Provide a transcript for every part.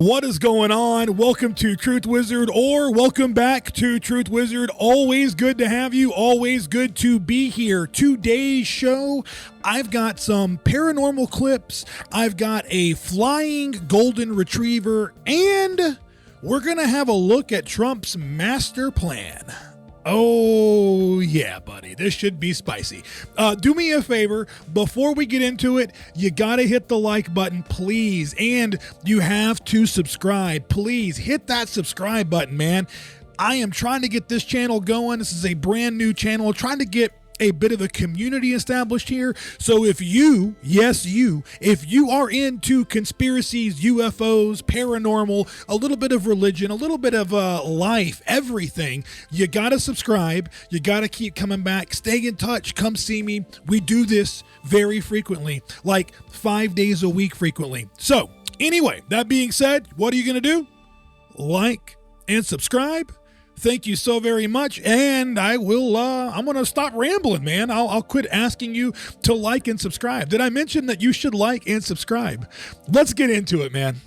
What is going on? Welcome to Truth Wizard, or welcome back to Truth Wizard. Always good to have you. Always good to be here. Today's show, I've got some paranormal clips. I've got a flying golden retriever, and we're going to have a look at Trump's master plan. Oh, yeah, buddy. This should be spicy. Do me a favor. Before we get into it, you got to hit the like button, please. And you have to subscribe. Please hit that subscribe button, man. I am trying to get this channel going. This is a brand new channel. Trying to get a bit of a community established here. So if you, yes, if you are into conspiracies, UFOs, paranormal, a little bit of religion, a little bit of life, everything, you got to subscribe. You got to keep coming back. Stay in touch. Come see me. We do this very frequently, like 5 days a week frequently. So anyway, that being said, what are you going to do? Like and subscribe. Thank you so very much, and I'm going to stop rambling, man. I'll quit asking you to like and subscribe. Did I mention that you should like and subscribe? Let's get into it, man.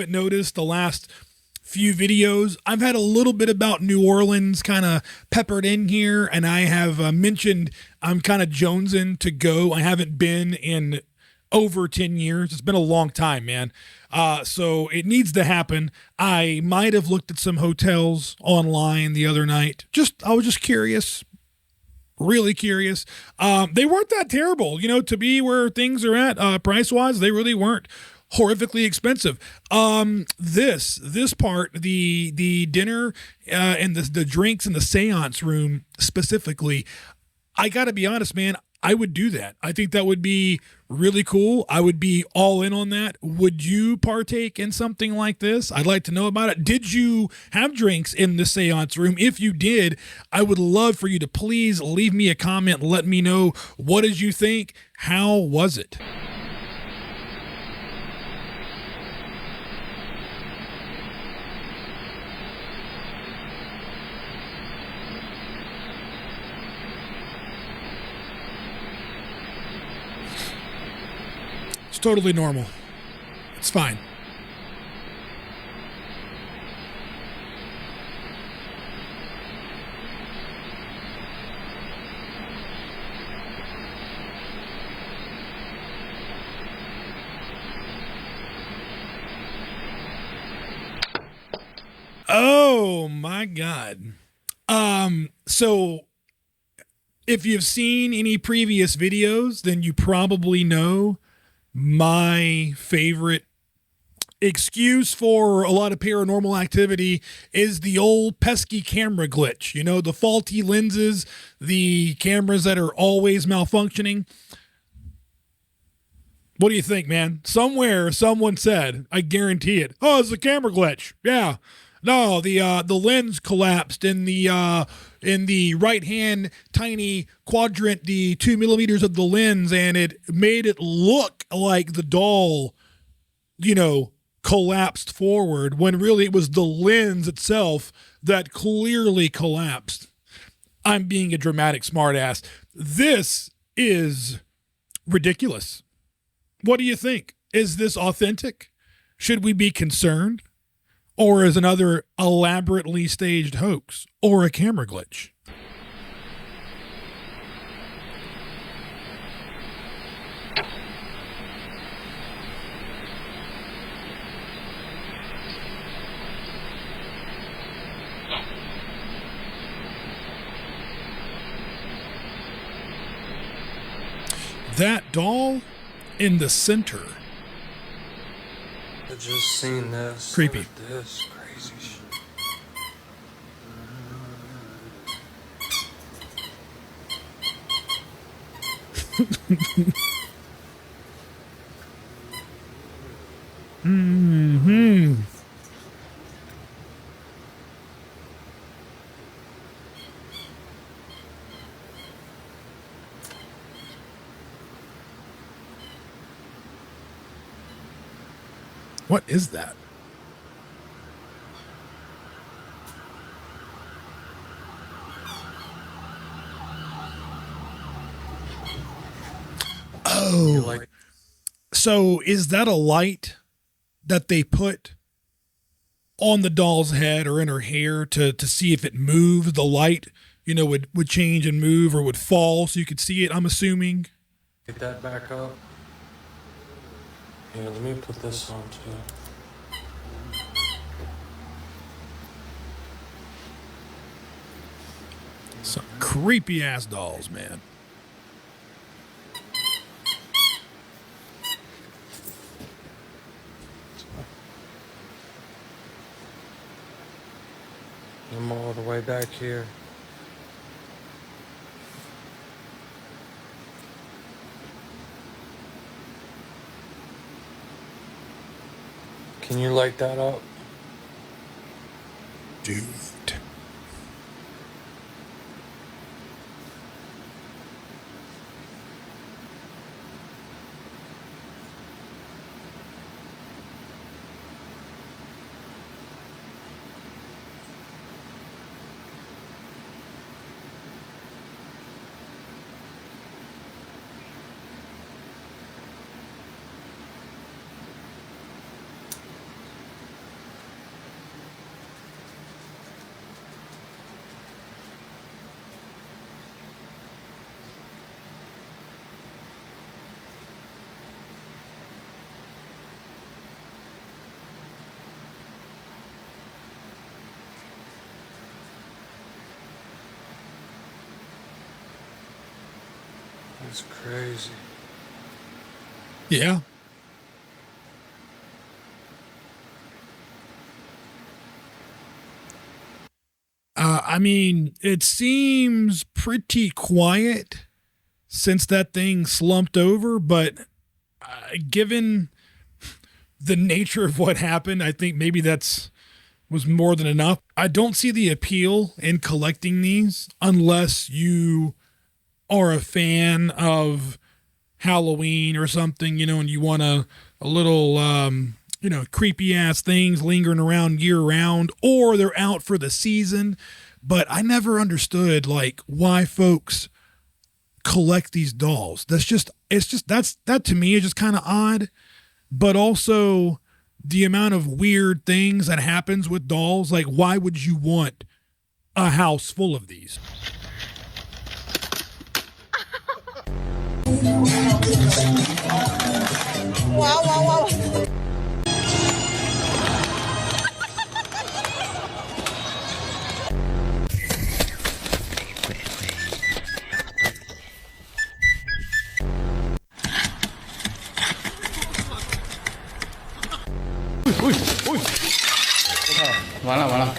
Noticed the last few videos, I've had a little bit about New Orleans kind of peppered in here, and I have mentioned I'm kind of jonesing to go. I haven't been in over 10 years. It's been a long time, man. So it needs to happen. I might have looked at some hotels online the other night. I was just curious. Really curious. They weren't that terrible, to be where things are at price-wise. They really weren't horrifically expensive. This part, the dinner and the drinks in the seance room specifically, I gotta be honest, man, I would do that. I think that would be really cool. I would be all in on that. Would you partake in something like this? I'd like to know about it. Did you have drinks in the seance room? If you did, I would love for you to please leave me a comment. Let me know, what did you think? How was it? Totally normal. It's fine. Oh my God. So if you've seen any previous videos, then you probably know my favorite excuse for a lot of paranormal activity is the old pesky camera glitch. The faulty lenses, the cameras that are always malfunctioning. What do you think, man? Somewhere someone said, I guarantee it, oh, it's a camera glitch. Yeah. No, the lens collapsed in the right hand tiny quadrant, the 2 millimeters of the lens, and it made it look like the doll, collapsed forward, when really it was the lens itself that clearly collapsed. I'm being a dramatic smartass. This is ridiculous. What do you think? Is this authentic? Should we be concerned? Or is another elaborately staged hoax or a camera glitch? That doll in the center. I just seen this. Creepy. This crazy shit. Mm-hmm. What is that? You Oh, like so is that a light that they put on the doll's head or in her hair to see if it moves? The light, would change and move or would fall so you could see it, I'm assuming. get that back up? Here, let me put this on too. Some creepy ass dolls, man. I'm all the way back here. Can you light that up? Dude. It's crazy. Yeah. I mean, it seems pretty quiet since that thing slumped over, but given the nature of what happened, I think maybe that's was more than enough. I don't see the appeal in collecting these unless you are a fan of Halloween or something, and you want a little, creepy ass things lingering around year round, or they're out for the season. But I never understood like why folks collect these dolls. That to me is just kind of odd, but also the amount of weird things that happens with dolls. Like, why would you want a house full of these? Wow, wow, wow. Mana mana.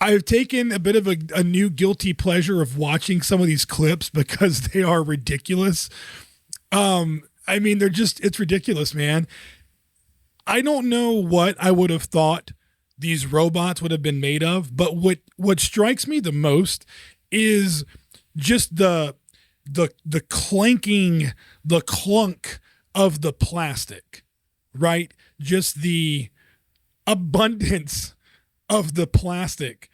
I've taken a bit of a new guilty pleasure of watching some of these clips because they are ridiculous. I mean, it's ridiculous, man. I don't know what I would have thought these robots would have been made of, but what strikes me the most is just the clanking, the clunk of the plastic, right? Just the abundance of the plastic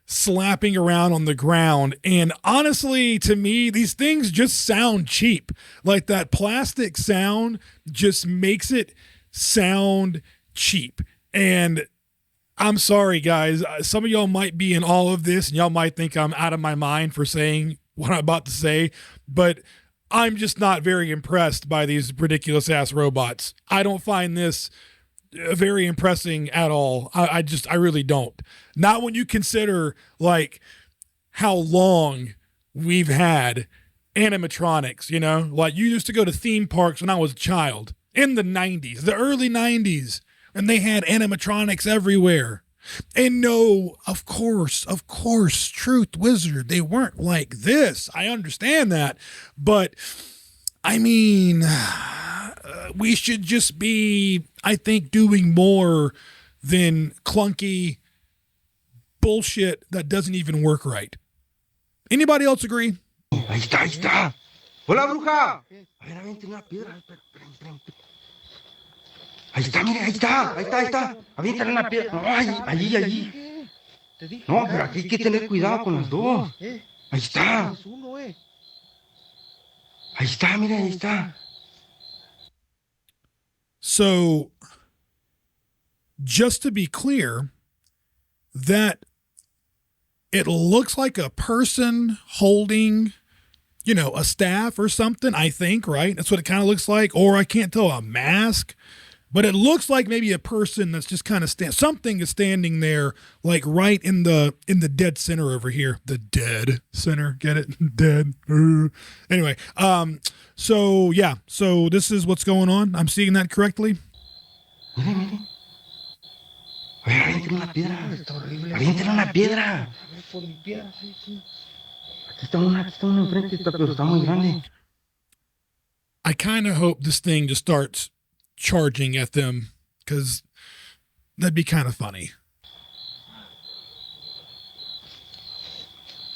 slapping around on the ground. And honestly, to me, these things just sound cheap. Like that plastic sound just makes it sound cheap. And I'm sorry, guys. Some of y'all might be in all of this and y'all might think I'm out of my mind for saying what I'm about to say, but I'm just not very impressed by these ridiculous ass robots. I don't find this very impressing at all. I really don't. Not when you consider like how long we've had animatronics, you know? Like you used to go to theme parks when I was a child in the 90s, the early 90s, and they had animatronics everywhere. And no, of course, Truth Wizard, they weren't like this. I understand that. But I mean, we should just be, I think, doing more than clunky bullshit that doesn't even work right. Anybody else agree? Ahí está, ahí está. Hola, bruja. A ver, avienten una piedra. Espera. Ahí está, mire, ahí está. Avienten una piedra. No, allí. No, pero aquí hay que tener cuidado con las dos. Ahí está. Ahí está, mire, ahí está. So, just to be clear, that it looks like a person holding, you know, a staff or something, I think, right? That's what it kind of looks like. Or I can't tell, a mask. But it looks like maybe a person that's just kind of something is standing there, like right in the dead center over here. The dead center, get it? Dead. Anyway, so yeah, so this is what's going on. I'm seeing that correctly. Mire. A ver, avienten una piedra. Avienten una piedra. Aquí está una enfrente, pero está muy grande. I kind of hope this thing just starts charging at them, because that'd be kind of funny.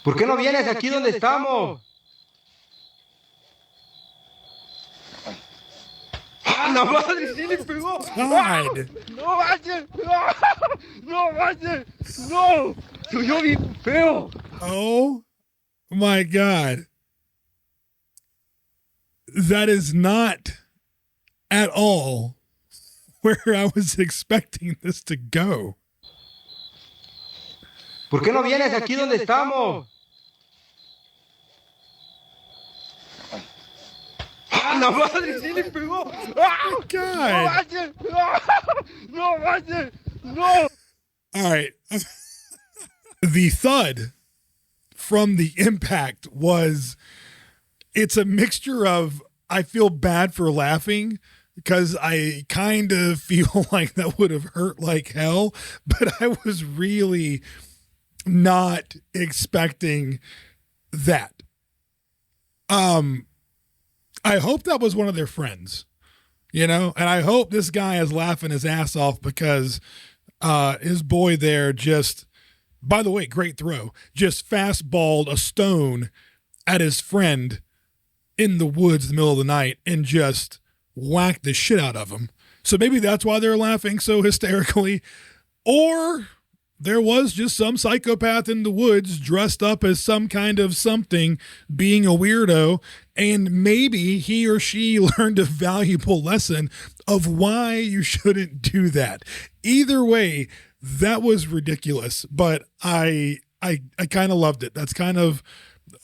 ¿Por qué no vienes aquí donde estamos? ¡Ah, la madre! ¡Sí le pegó! God. ¡No vayas! ¡No vayas! ¡No! ¡Se oyó bien feo! Oh my God. That is not at all where I was expecting this to go. ¿Por qué no vienes aquí donde estamos? ¡Ah, la madre! ¡Sí le pegó! ¡Ah! God. ¡No vayas! ¡No! All right. The thud from the impact it's a mixture of, I feel bad for laughing because I kind of feel like that would have hurt like hell, but I was really not expecting that. I hope that was one of their friends, you know, and I hope this guy is laughing his ass off because his boy there just, by the way, great throw, just fastballed a stone at his friend in the woods in the middle of the night and just whacked the shit out of him. So maybe that's why they're laughing so hysterically. Or there was just some psychopath in the woods dressed up as some kind of something, being a weirdo, and maybe he or she learned a valuable lesson of why you shouldn't do that. Either way, that was ridiculous, but I kind of loved it. That's kind of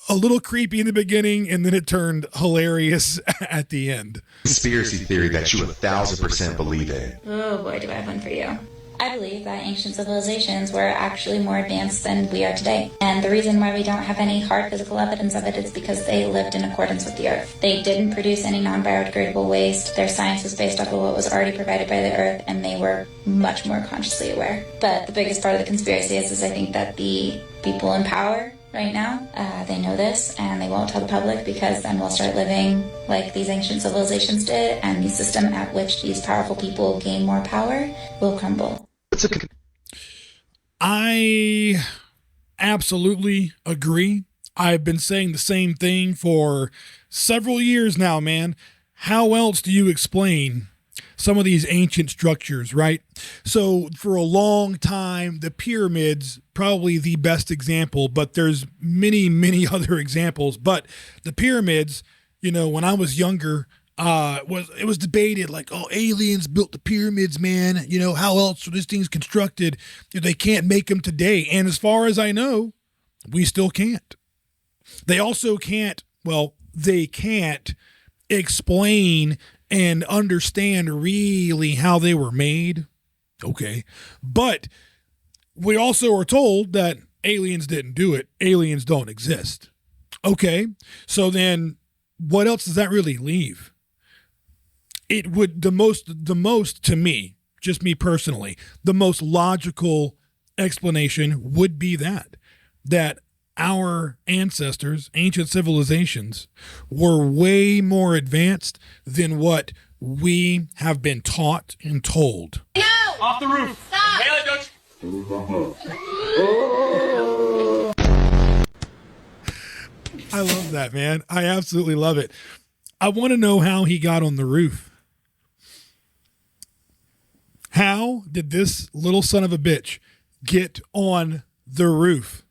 a little creepy in the beginning, and then it turned hilarious at the end. Conspiracy theory that you 1,000% believe in. Oh boy, do I have one for you. I believe that ancient civilizations were actually more advanced than we are today. And the reason why we don't have any hard physical evidence of it is because they lived in accordance with the earth. They didn't produce any non-biodegradable waste. Their science was based off of what was already provided by the earth, and they were much more consciously aware. But the biggest part of the conspiracy is I think that the people in power right now, they know this, and they won't tell the public, because then we'll start living like these ancient civilizations did, and the system at which these powerful people gain more power will crumble. I absolutely agree. I've been saying the same thing for several years now, man. How else do you explain some of these ancient structures, right? So for a long time, the pyramids, probably the best example, but there's many, many other examples. But the pyramids, you know, when I was younger, it was debated like, oh, aliens built the pyramids, man. You know, how else were these things constructed? They can't make them today. And as far as I know, we still can't. They also can't, well, they can't explain and understand really how they were made. Okay. But we also are told that aliens didn't do it. Aliens don't exist. Okay. So then what else does that really leave? It would the most to me, just me personally, the most logical explanation would be that our ancestors, ancient civilizations, were way more advanced than what we have been taught and told. No! Off the roof. Stop! I love that, man. I absolutely love it. I want to know how he got on the roof. How did this little son of a bitch get on the roof?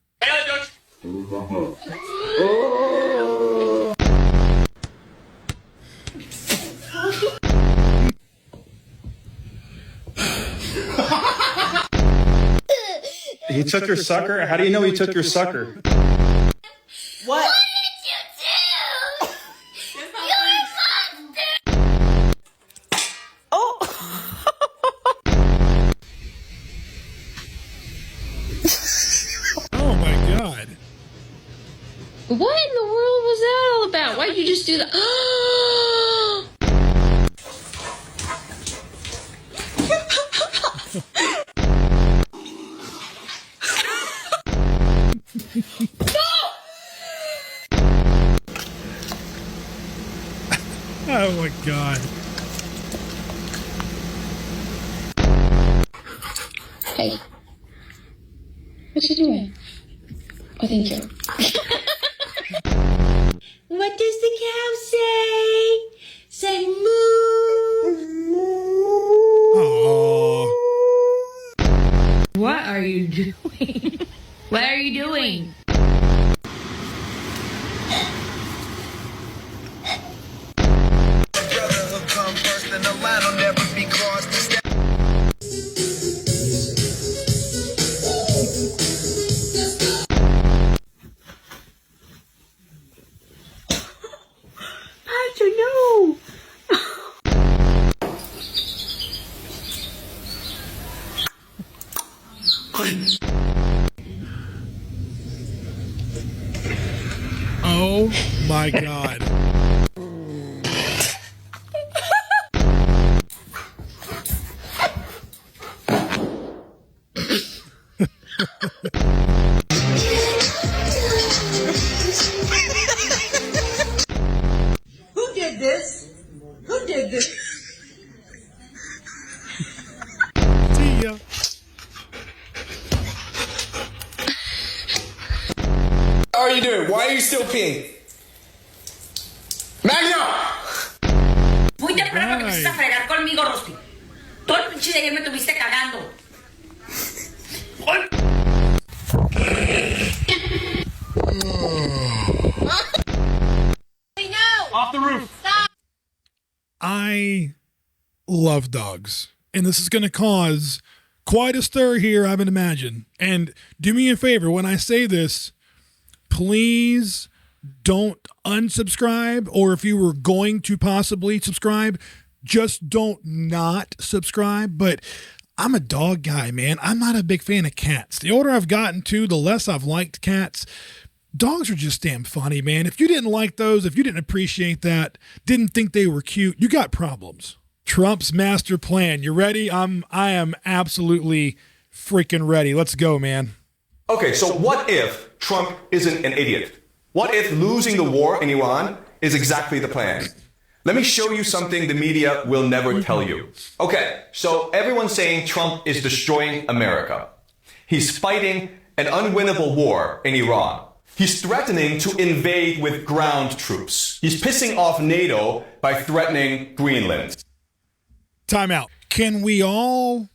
He took your sucker? How do you know he took your sucker? What? Oh my God. What in the world was that all about? Why'd you just do that? Oh my God. Hey. What you doing? Oh, thank you. What does the cow say? Say moo. Oh. What are you doing? What are you doing? How'd you know? Oh my God. Who did this? Who did this? See ya. What are you doing? Why are you still peeing? Magno! Muy temprano que empezaste a fregar conmigo, Rusty. Todo el pinche de ayer me estuviste cagando. Off the roof. I love dogs. And this is going to cause quite a stir here, I would imagine. And do me a favor, when I say this, please don't unsubscribe, or if you were going to possibly subscribe, just don't not subscribe. But I'm a dog guy, man. I'm not a big fan of cats. The older I've gotten to, the less I've liked cats. Dogs are just damn funny, man. If you didn't like those, if you didn't appreciate that, didn't think they were cute, you got problems. Trump's master plan. You ready? I am absolutely freaking ready. Let's go, man. Okay, so what if Trump isn't an idiot? What if losing the war in Iran is exactly the plan? Let me show you something the media will never tell you. Okay, so everyone's saying Trump is destroying America. He's fighting an unwinnable war in Iran. He's threatening to invade with ground troops. He's pissing off NATO by threatening Greenland. Time out. Can we all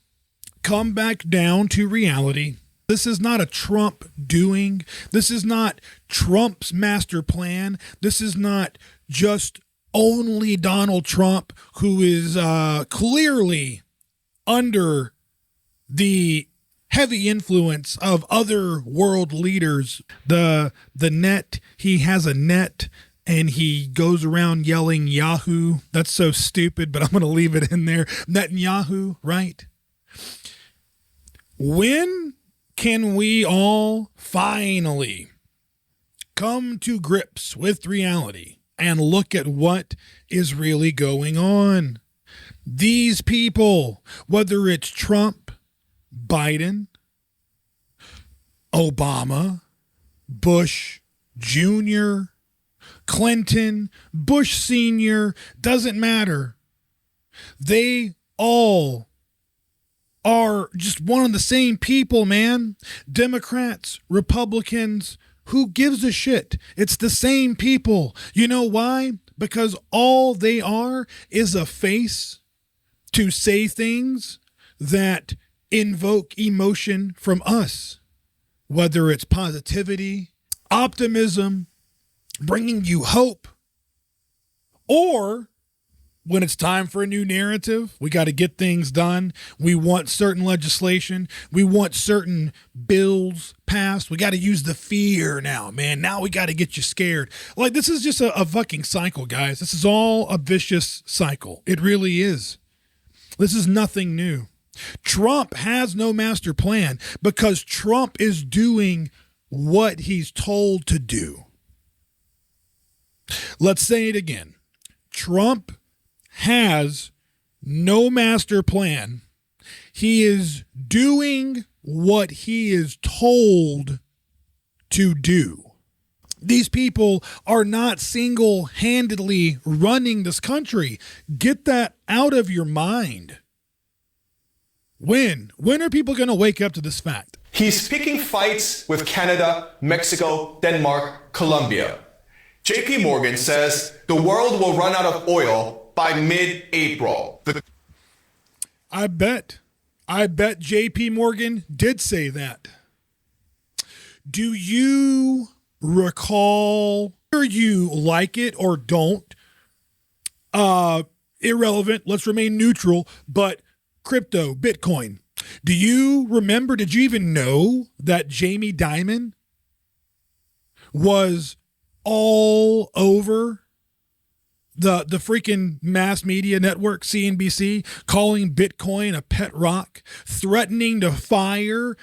come back down to reality? This is not a Trump doing. This is not Trump's master plan. This is not just only Donald Trump, who is clearly under the heavy influence of other world leaders. The net, he has a net, and he goes around yelling Yahoo. That's so stupid, but I'm going to leave it in there. Netanyahu, right? When can we all finally come to grips with reality and look at what is really going on? These people, whether it's Trump, Biden, Obama, Bush Jr., Clinton, Bush Sr., doesn't matter. They all are just one of the same people, man. Democrats, Republicans, who gives a shit? It's the same people. You know why? Because all they are is a face to say things that invoke emotion from us, whether it's positivity, optimism, bringing you hope, or when it's time for a new narrative, we got to get things done. We want certain legislation. We want certain bills passed. We got to use the fear now, man. Now we got to get you scared. Like, this is just a fucking cycle, guys. This is all a vicious cycle. It really is. This is nothing new. Trump has no master plan because Trump is doing what he's told to do. Let's say it again. Trump has no master plan. He is doing what he is told to do. These people are not single-handedly running this country. Get that out of your mind. When are people going to wake up to this fact? He's picking fights with Canada, Mexico, Denmark, Colombia. JP Morgan says the world will run out of oil by mid-April. I bet JP Morgan did say that. Do you recall, whether you like it or don't, irrelevant, let's remain neutral, but crypto, Bitcoin. Do you remember, did you even know that Jamie Dimon was all over the freaking mass media network, CNBC, calling Bitcoin a pet rock, threatening to fire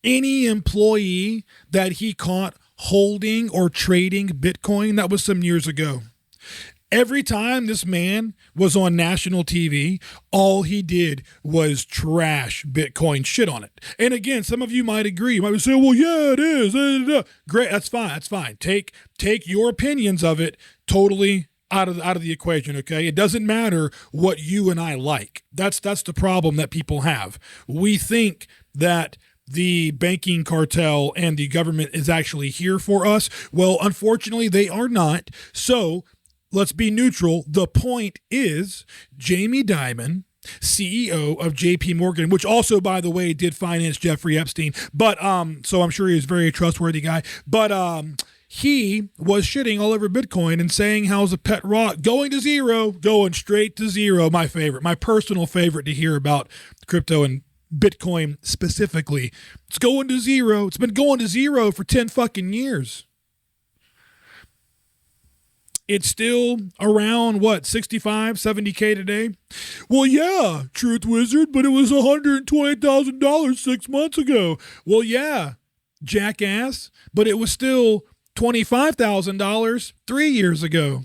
any employee that he caught holding or trading Bitcoin? That was some years ago. Every time this man was on national TV, all he did was trash Bitcoin, shit on it. And again, some of you might agree. You might say, well, yeah, it is. Great, that's fine. That's fine. Take your opinions of it totally out of the equation, okay? It doesn't matter what you and I like. That's the problem that people have. We think that the banking cartel and the government is actually here for us. Well, unfortunately, they are not. So let's be neutral. The point is, Jamie Dimon, CEO of JP Morgan, which also, by the way, did finance Jeffrey Epstein, but so I'm sure he was a very trustworthy guy, but he was shitting all over Bitcoin and saying how it's a pet rock, going to zero, going straight to zero. My favorite, my personal favorite to hear about crypto and Bitcoin specifically. It's going to zero. It's been going to zero for 10 fucking years. It's still around, what, 65, 70K today? Well, yeah, Truth Wizard, but it was $120,000 6 months ago. Well, yeah, jackass, but it was still $25,000 3 years ago.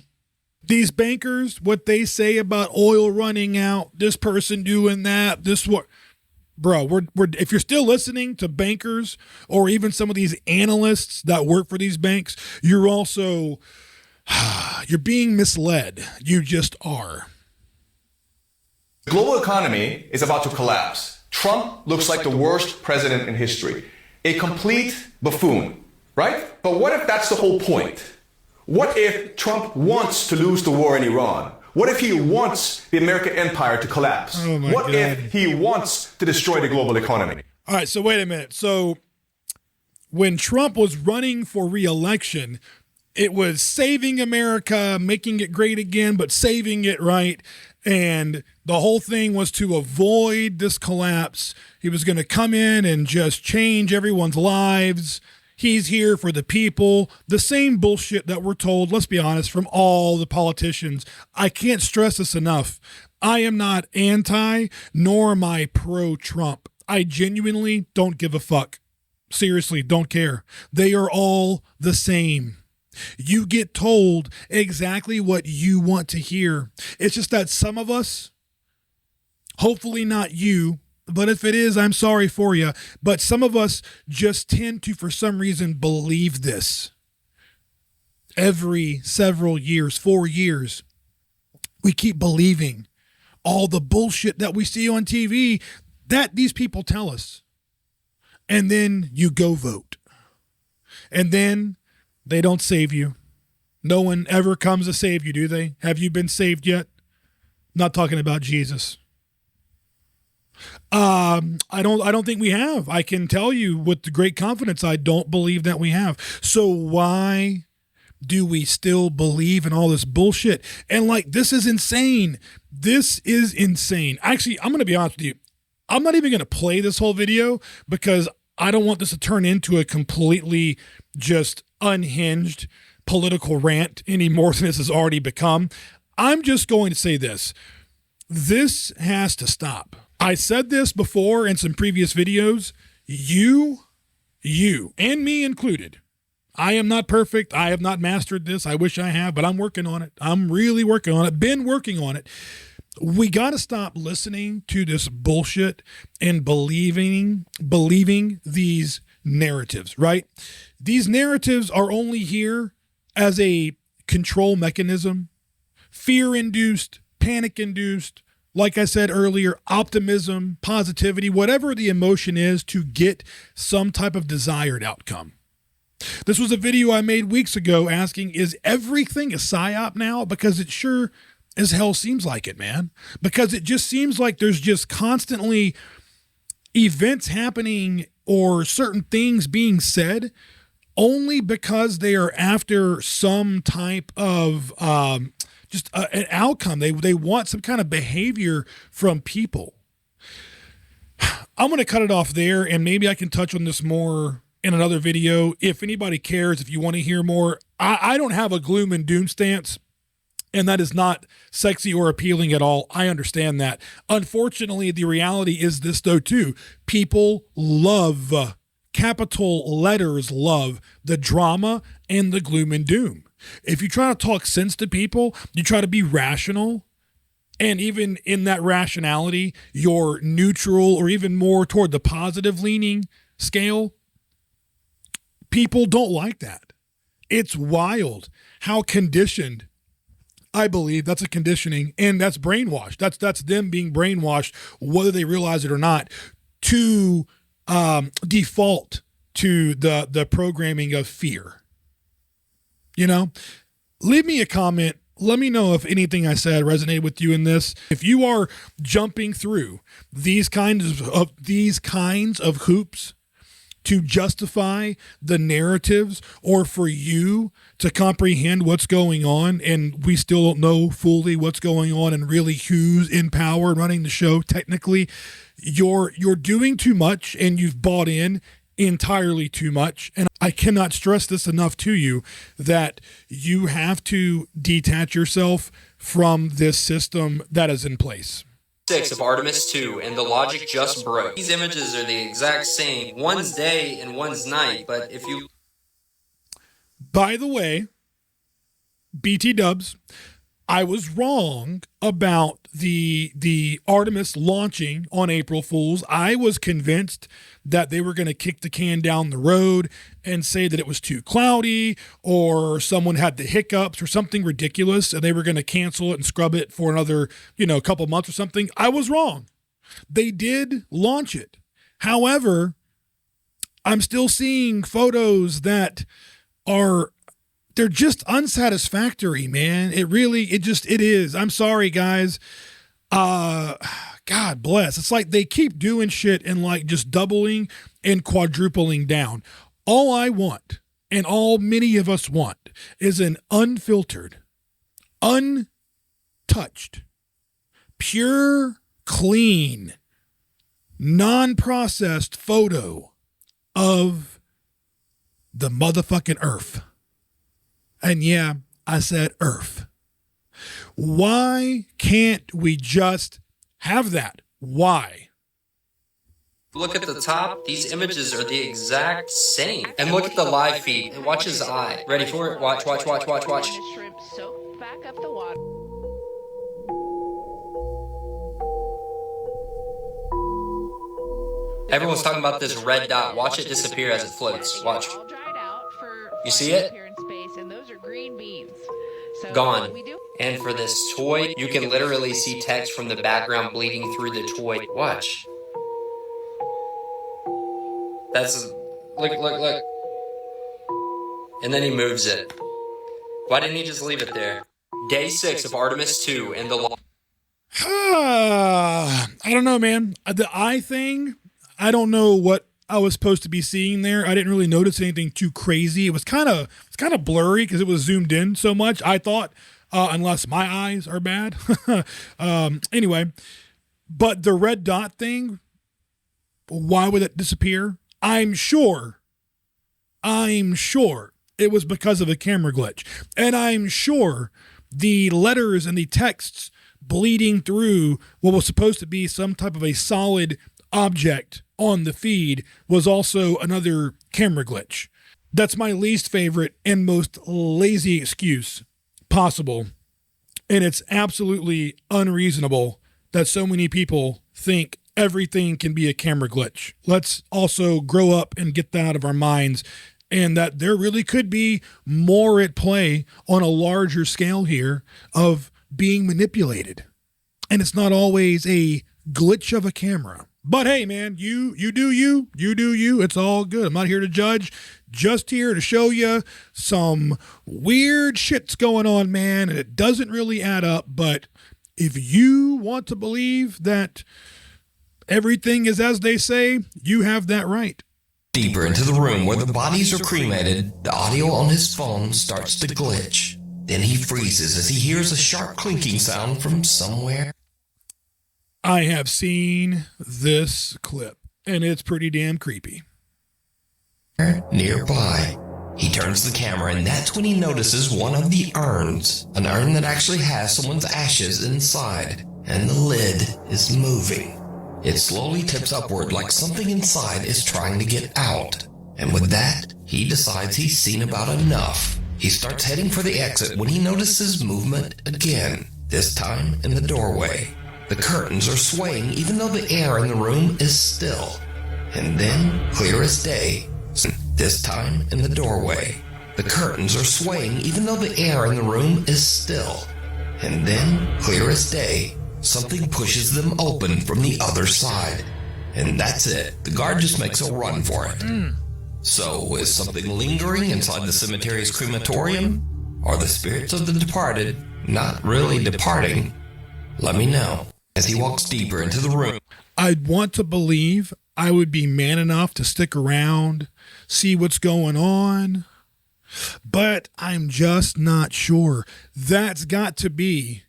These bankers, what they say about oil running out, this person doing that, this what... Bro, we're if you're still listening to bankers or even some of these analysts that work for these banks, you're also... you're being misled. You just are. The global economy is about to collapse. Trump looks like the worst president in history. A complete buffoon, right? But what if that's the whole point? What if Trump wants to lose the war in Iran? What if he wants the American empire to collapse? Oh my what God. if he wants to destroy the global economy? All right, so wait a minute. So when Trump was running for re-election, it was saving America, making it great again, but saving it right. And the whole thing was to avoid this collapse. He was going to come in and just change everyone's lives. He's here for the people. The same bullshit that we're told, let's be honest, from all the politicians. I can't stress this enough. I am not anti, nor am I pro-Trump. I genuinely don't give a fuck. Seriously, don't care. They are all the same. You get told exactly what you want to hear. It's just that some of us, hopefully not you, but if it is, I'm sorry for you. But some of us just tend to, for some reason, believe this. Every several years, 4 years, we keep believing all the bullshit that we see on TV that these people tell us. And then you go vote. And then they don't save you. No one ever comes to save you, do they? Have you been saved yet? Not talking about Jesus. I don't think we have. I can tell you with great confidence, I don't believe that we have. So why do we still believe in all this bullshit? And like, this is insane. This is insane. Actually, I'm going to be honest with you. I'm not even going to play this whole video because I don't want this to turn into a completely just unhinged political rant any more than this has already become. I'm just going to say this. This has to stop. I said this before in some previous videos. You, and me included. I am not perfect. I have not mastered this. I wish I have, but I'm working on it. I'm really working on it. Been working on it. We got to stop listening to this bullshit and believing these narratives, right? These narratives are only here as a control mechanism, fear-induced, panic-induced, like I said earlier, optimism, positivity, whatever the emotion is to get some type of desired outcome. This was a video I made weeks ago asking, is everything a psyop now? Because it sure as hell seems like it, man. Because it just seems like there's just constantly events happening or certain things being said only because they are after some type of an outcome. They want some kind of behavior from people. I'm going to cut it off there, and maybe I can touch on this more in another video. If anybody cares, if you want to hear more, I don't have a gloom and doom stance. And that is not sexy or appealing at all. I understand that. Unfortunately, the reality is this though too. People love, capital letters love, the drama and the gloom and doom. If you try to talk sense to people, you try to be rational, and even in that rationality, you're neutral or even more toward the positive leaning scale, people don't like that. It's wild how conditioned, I believe that's a conditioning, and that's brainwashed. That's them being brainwashed, whether they realize it or not, to default to the programming of fear. You know, leave me a comment. Let me know if anything I said resonated with you in this. If you are jumping through these kinds of hoops to justify the narratives, or for you to comprehend what's going on, and we still don't know fully what's going on and really who's in power and running the show, technically, you're doing too much, and you've bought in entirely too much. And I cannot stress this enough to you, that you have to detach yourself from this system that is in place. 6 of Artemis 2, and the logic just broke. These images are the exact same. One's day and one's night, but if you... By the way, BT dubs, I was wrong about the Artemis launching on April Fool's. I was convinced that they were going to kick the can down the road and say that it was too cloudy, or someone had the hiccups or something ridiculous, and they were going to cancel it and scrub it for another, couple months or something. I was wrong. They did launch it. However, I'm still seeing photos that they're just unsatisfactory, man. It is. I'm sorry, guys. God bless. It's like they keep doing shit and like just doubling and quadrupling down. All I want, and all many of us want, is an unfiltered, untouched, pure, clean, non-processed photo of the motherfucking earth. And yeah, I said earth. Why can't we just have that? Why? Look at the top. These images are the exact same. And look at the live feed. And watch his eye. Ready for it? Watch, watch, watch, watch, watch. Everyone's talking about this red dot. Watch it disappear as it floats. Watch. You see it? Gone. And for this toy, you can literally see text from the background bleeding through the toy. Watch. That's... Look. And then he moves it. Why didn't he just leave it there? Day 6 of Artemis 2 and the... I don't know, man. The eye thing, I don't know what I was supposed to be seeing there. I didn't really notice anything too crazy. It was kind of blurry because it was zoomed in so much. I thought, unless my eyes are bad. Anyway, but the red dot thing, why would it disappear? I'm sure it was because of a camera glitch. And I'm sure the letters and the texts bleeding through what was supposed to be some type of a solid object on the feed was also another camera glitch. That's my least favorite and most lazy excuse possible. And it's absolutely unreasonable that so many people think everything can be a camera glitch. Let's also grow up and get that out of our minds, and that there really could be more at play on a larger scale here of being manipulated. And it's not always a glitch of a camera. But hey, man, you do you. It's all good. I'm not here to judge, just here to show you some weird shit's going on, man, and it doesn't really add up. But if you want to believe that everything is as they say, you have that right. Deeper into the room where the bodies are cremated, the audio on his phone starts to glitch. Then he freezes as he hears a sharp clinking sound from somewhere. I have seen this clip, and it's pretty damn creepy. Nearby, he turns the camera, and that's when he notices one of the urns. An urn that actually has someone's ashes inside, and the lid is moving. It slowly tips upward like something inside is trying to get out. And with that, he decides he's seen about enough. He starts heading for the exit when he notices movement again, this time in the doorway. The curtains are swaying even though the air in the room is still. And then, clear as day, this time in the doorway. The curtains are swaying even though the air in the room is still. And then, clear as day, something pushes them open from the other side. And that's it. The guard just makes a run for it. So, is something lingering inside the cemetery's crematorium? Are the spirits of the departed not really departing? Let me know as he walks deeper into the room. I'd want to believe I would be man enough to stick around, see what's going on, but I'm just not sure. That's got to be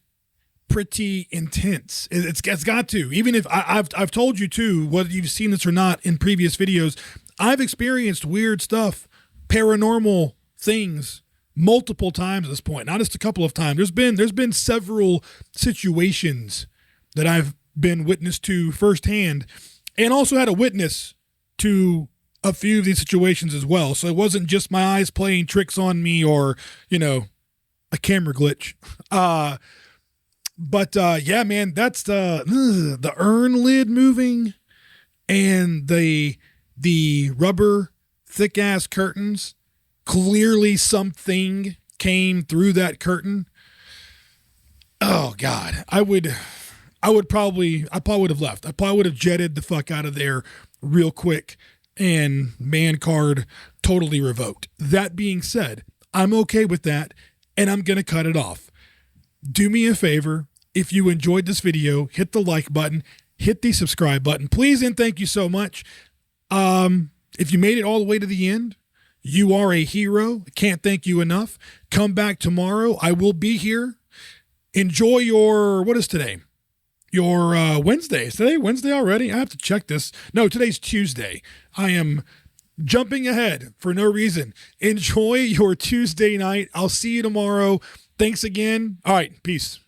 pretty intense. It's got to. Even if I've told you too, whether you've seen this or not in previous videos, I've experienced weird stuff, paranormal things multiple times at this point, not just a couple of times. There's been several situations that I've been witness to firsthand, and also had a witness to a few of these situations as well. So it wasn't just my eyes playing tricks on me or, a camera glitch. But yeah, man, that's the urn lid moving and the rubber thick ass curtains. Clearly something came through that curtain. Oh God, I probably would have left. I probably would have jetted the fuck out of there real quick and man card totally revoked. That being said, I'm okay with that and I'm going to cut it off. Do me a favor. If you enjoyed this video, hit the like button, hit the subscribe button, please. And thank you so much. If you made it all the way to the end, you are a hero. I can't thank you enough. Come back tomorrow. I will be here. Enjoy what is today? Your Wednesday. Is today Wednesday already? I have to check this. No, today's Tuesday. I am jumping ahead for no reason. Enjoy your Tuesday night. I'll see you tomorrow. Thanks again. All right. Peace.